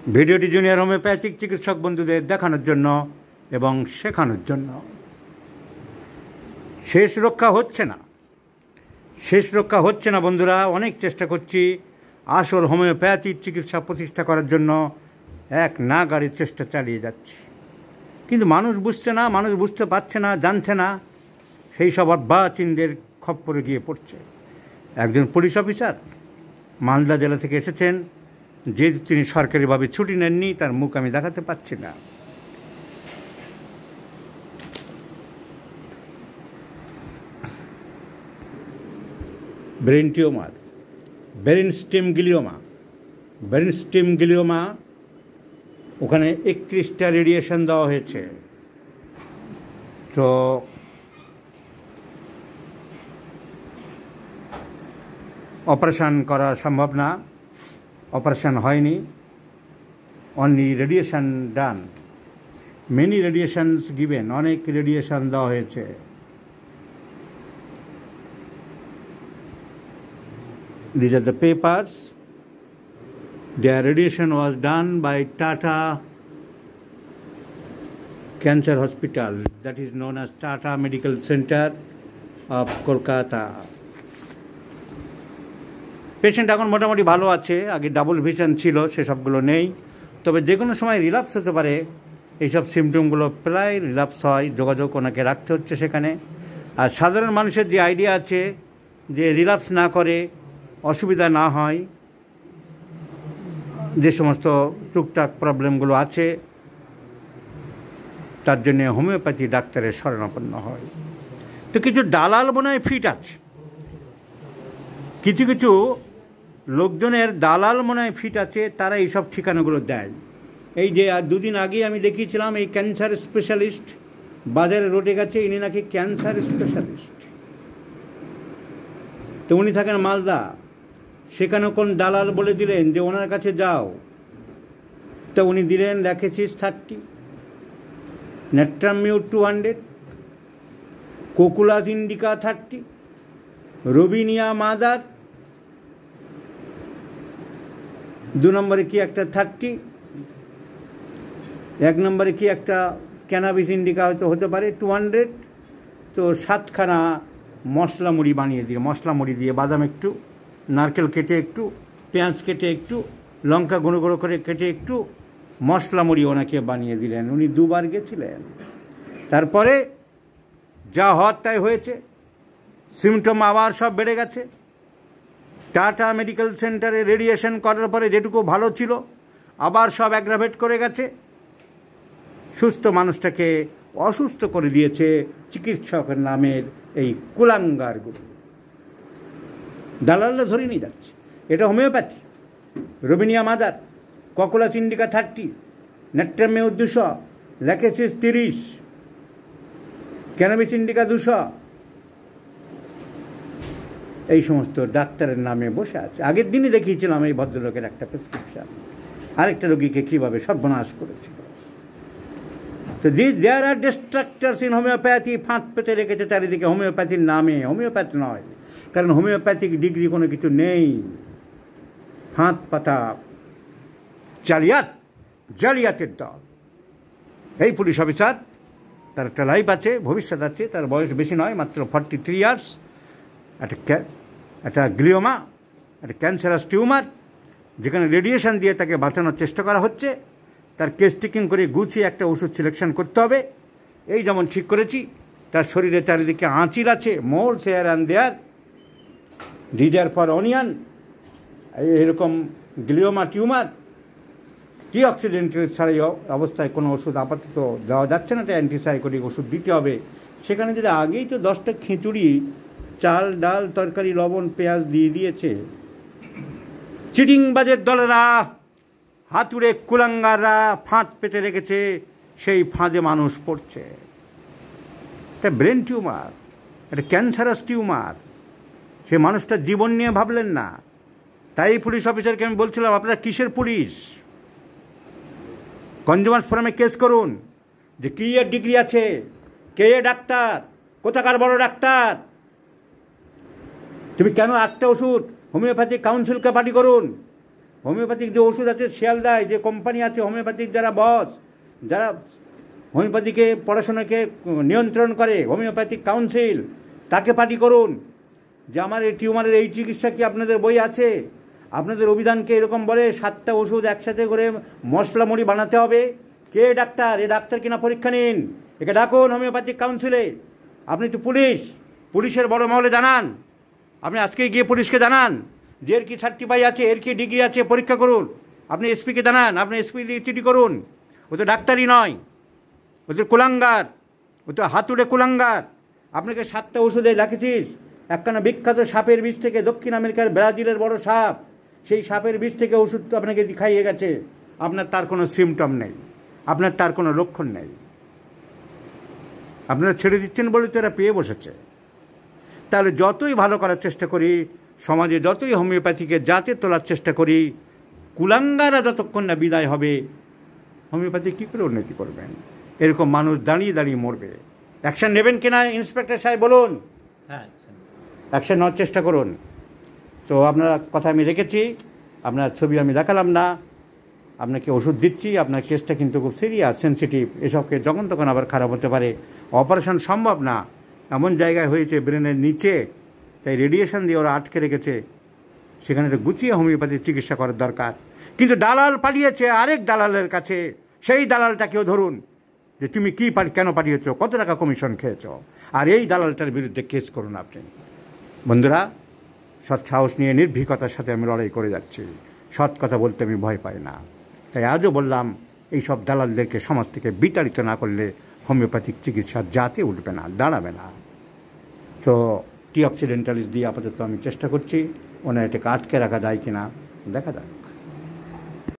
ভিডিওটি junior homeopathic চিকিৎসক বন্ধুদের দেখানোর জন্য এবং শেখানোর জন্য। শেষ রক্ষা হচ্ছে না বন্ধুরা, অনেক চেষ্টা করছি আসল হোমিওপ্যাথিক চিকিৎসা প্রতিষ্ঠা করার জন্য, এক নাগাড়ে চেষ্টা চালিয়ে যাচ্ছি, কিন্তু মানুষ বুঝছে না, মানুষ বুঝতে পারছে না, জানছে না, সেই সব অর্বাচীনদের খপ্পরে গিয়ে পড়ছে। একজন পুলিশ অফিসার মালদা জেলা থেকে এসেছেন, যেহেতু তিনি সরকারিভাবে ছুটি নেননি, তার মুখ আমি দেখাতে পারছি না। Brain tumour, brain stem glioma, ওখানে 31টা রেডিয়েশন দেওয়া হয়েছে। তো অপারেশন করা সম্ভব না, অপারেশন হয়নি, অনলি রেডিয়েশন ডান, মেনি রেডিয়েশনস গিভেন, অনেক রেডিয়েশন দেওয়া হয়েছে। These are the papers. Their radiation was done by Tata Cancer Hospital, that is known as Tata Medical Center of Kolkata. Patient এখন মোটামুটি ভালো আছে, আগে ডাবল ভিশন ছিল, সেসবগুলো নেই, তবে যে কোনো সময় রিল্যাপস হতে পারে। এইসব সিমটমগুলো প্রায় রিল্যাপস হয়, যোগাযোগ ওনাকে রাখতে হচ্ছে সেখানে। আর সাধারণ মানুষের যে আইডিয়া আছে যে রিল্যাপস না করে, অসুবিধা না হয়, যে সমস্ত টুকটাক প্রবলেমগুলো আছে, তার জন্যে হোমিওপ্যাথি ডাক্তারের শরণাপন্ন হয়। তো কিছু দালাল মনে হয় ফিট আছে, কিছু কিছু লোকজনের দালাল মনে হয় ফিট আছে, তারা এইসব ঠিকানাগুলো দেয়। এই যে দুদিন আগে আমি দেখিয়েছিলাম, এই ক্যান্সার স্পেশালিস্ট বাজারে রোডে গেছে, ইনি নাকি ক্যান্সার স্পেশালিস্ট। তো উনি থাকেন মালদা, সেখানে কোন দালাল বলে দিলেন যে ওনার কাছে যাও, তো উনি দিলেন ল্যাকেসিস 30, নেট্রামিউট 200, কোকুলাস ইন্ডিকা 30, রোবিনিয়া মাদার 2 নম্বরে কি একটা 30, 1 নম্বরে কি একটা ক্যানাবিস ইন্ডিকা হয়তো হতে পারে 200। তো 7খানা মশলা মুড়ি বানিয়ে দিয়ে, মশলা মুড়ি দিয়ে বাদাম একটু, নারকেল কেটে একটু, পেঁয়াজ কেটে একটু, লঙ্কা গুঁড়ো গুঁড়ো করে কেটে একটু, মশলা মুড়ি ওনাকে বানিয়ে দিলেন। উনি 2 বার গেছিলেন, তারপরে যা হওয়ার তাই হয়েছে, সিমটম আবার সব বেড়ে গেছে। টাটা মেডিকেল সেন্টারে রেডিয়েশন করার পরে যেটুকু ভালো ছিল আবার সব অ্যাগ্রাভেট করে গেছে, সুস্থ মানুষটাকে অসুস্থ করে দিয়েছে চিকিৎসকের নামের এই কুলাঙ্গারগুলো। দালালরা ধরে নিয়ে যাচ্ছে। এটা homeopathy, Robinia mother, কোকুলাস indica 30, নেট্রামিউট 200, Lachesis 30, cannabis indica 200, এই সমস্ত ডাক্তারের নামে বসে আছে। আগের দিনই দেখিয়েছিলাম এই ভদ্রলোকের একটা প্রেসক্রিপশন, আরেকটা রোগীকে কীভাবে সর্বনাশ করেছিল। তো দেয়ার আর ডিস্ট্রাক্টার্স ইন হোমিওপ্যাথি, ফাঁদ পেতে রেখেছে চারিদিকে হোমিওপ্যাথির নামে। হোমিওপ্যাথি নয়, কারণ হোমিওপ্যাথিক ডিগ্রি কোনো কিছু নেই, ফাঁদ পাতা জালিয়াতের দল। এই পুলিশ অফিসার, তার একটা লাইফ আছে, ভবিষ্যৎ আছে, তার বয়স বেশি নয়, মাত্র 43 ইয়ার্স। একটা গ্লিওমা, একটা ক্যান্সারাস টিউমার, যেখানে রেডিয়েশন দিয়ে তাকে বাঁচানোর চেষ্টা করা হচ্ছে। তার কেস টেকিং করে গুছিয়ে একটা ওষুধ সিলেকশন করতে হবে। এই যেমন ঠিক করেছি, তার শরীরে চারিদিকে আঁচিল আছে, moles hair and there, desire for onion, এরকম গ্লিওমা টিউমার। কি অক্সিডেন্টের ছাড়াই অবস্থায় কোনো ওষুধ আপাতত দেওয়া যাচ্ছে না, এটা অ্যান্টিসাইকোটিক ওষুধ দিতে হবে। সেখানে যদি আগেই তো 10টা খিচুড়ি, চাল ডাল তরকারি লবণ পেঁয়াজ দিয়ে দিয়েছে, চিটিংবাজের দলেরা, হাতুড়ে কুলাঙ্গাররা ফাঁদ পেতে রেখেছে, সেই ফাঁদে মানুষ পড়ছে। এটা ব্রেন টিউমার, এটা ক্যান্সারাস টিউমার। সে মানুষটার জীবন নিয়ে ভাবলেন না। তাই পুলিশ অফিসারকে আমি বলছিলাম, আপনারা কিসের পুলিশ? কনজিউমার্স ফোরামে কেস করুন যে কি এর ডিগ্রি আছে, কে ডাক্তার, কোথাকার বড় ডাক্তার, তুমি কেন একটা ওষুধ হোমিওপ্যাথিক কাউন্সিলকে পার্টি করুন। হোমিওপ্যাথিক যে ওষুধ আছে শিয়ালদায় যে কোম্পানি আছে হোমিওপ্যাথিক যারা বস, যারা হোমিওপ্যাথিকে পড়াশোনাকে নিয়ন্ত্রণ করে, হোমিওপ্যাথিক কাউন্সিল, তাকে পার্টি করুন যে আমার এই টিউমারের এই চিকিৎসা কি আপনাদের বই আছে? আপনাদের অভিধানকে এরকম বলে 7টা ওষুধ একসাথে করে মশলা মুড়ি বানাতে হবে? কে ডাক্তার? এ ডাক্তার কিনা পরীক্ষা নিন, একে ডাকুন হোমিওপ্যাথিক কাউন্সিলে। আপনি তো পুলিশের বড় মহলে জানান, আপনি আজকে গিয়ে পুলিশকে জানান যে এর কি সার্টিফাই আছে, এর কি ডিগ্রি আছে, পরীক্ষা করুন। আপনি এসপিকে জানান, আপনি এসপি দিয়ে চিঠি করুন। ও তো ডাক্তারই নয়, ও তো কুলাঙ্গার, ও তো হাতুড়ে কুলাঙ্গার। আপনাকে 7টা ওষুধে রাখেছিস, একখানা বিখ্যাত সাপের বিষ থেকে, দক্ষিণ আমেরিকার ব্রাজিলের বড় সাপ, সেই সাপের বিষ থেকে ওষুধ তো আপনাকে খাইয়ে গেছে। আপনার তার কোনো সিমটম নেই, আপনার তার কোনো লক্ষণ নেই। আপনারা ছেড়ে দিচ্ছেন বলে তো এরা পেয়ে বসেছে। তাহলে যতই ভালো করার চেষ্টা করি, সমাজে যতই হোমিওপ্যাথিকে জাতে তোলার চেষ্টা করি, কুলাঙ্গারা যতক্ষণ না বিদায় হবে, হোমিওপ্যাথি কী করে উন্নতি করবেন? এরকম মানুষ দাঁড়িয়ে দাঁড়িয়ে মরবে। অ্যাকশন নেবেন কিনা ইন্সপেক্টর সাহেব বলুন? হ্যাঁ, অ্যাকশন নেওয়ার চেষ্টা করুন। তো আপনার কথা আমি রেখেছি, আপনার ছবি আমি দেখালাম না, আপনাকে ওষুধ দিচ্ছি। আপনার কেসটা কিন্তু খুব সিরিয়াস, সেন্সিটিভ। এসবকে যখন তখন আবার খারাপ হতে পারে। অপারেশন সম্ভব না, এমন জায়গায় হয়েছে ব্রেনের নিচে, তাই রেডিয়েশন দিয়ে ওরা আটকে রেখেছে। সেখানে গুছিয়ে হোমিওপ্যাথির চিকিৎসা করার দরকার। কিন্তু দালাল পাঠিয়েছে আরেক দালালের কাছে, সেই দালালটাকেও ধরুন যে তুমি কী কেন পাঠিয়েছ, কত টাকা কমিশন খেয়েছ, আর এই দালালটার বিরুদ্ধে কেস করুন আপনি। বন্ধুরা, সৎ সাহস নিয়ে নির্ভীকতার সাথে আমি লড়াই করে যাচ্ছি। সৎ কথা বলতে আমি ভয় পাই না। তাই আজও বললাম, এই সব দালালদেরকে সমাজ থেকে বিতাড়িত না করলে হোমিওপ্যাথিক চিকিৎসার জাতে উঠবে না, দাঁড়াবে না। তো টি অক্সিডেন্টালিস দিয়ে আপাতত আমি চেষ্টা করছি, ওনার এটাকে আটকে রাখা যায় কিনা দেখা যাক।